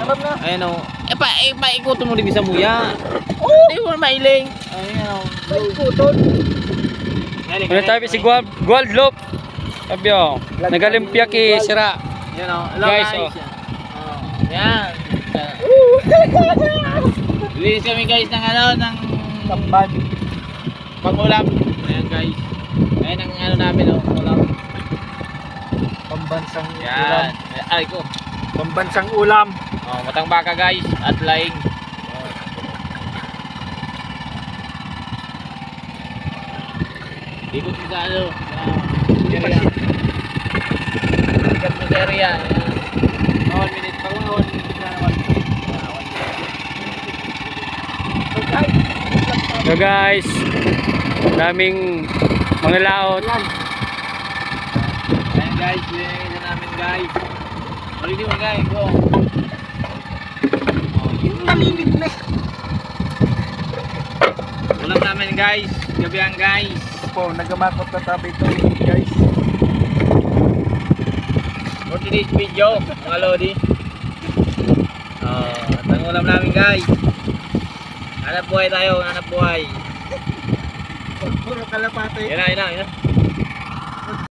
Alam na. Ayan o. Paikutin mo rin sa muya. Hindi mo mailing. Ayan o. Paikuton. Ano tayo si Gold Loop. Sabi o. Nagalimpia ki sira. Ayan o. Hello Guys, guys. oh. Ayan. Release kami guys ng ano, ng Tamban. pang-ulam. Ayan guys. Ayan ang ano namin o. Ulam. Pambansang ulam. Ayan. Ay ko. Pambansang ulam. Oh, matang baka guys at laing. Ikot sa ano. Area. Ikot sa area. 1 minute pa 1 minute na 1 minute. So guys, daming mga laot. Ayan guys, binigyan namin guys. Ulitin mo guys, go. Malinig na. Ulam namin guys, gabihan guys. Po, nagamakot na tabi ito guys. For today's video, mga lodi. At ang ulam namin guys. Hanap buhay tayo, hanap buhay. Puro kalapate. Yan na.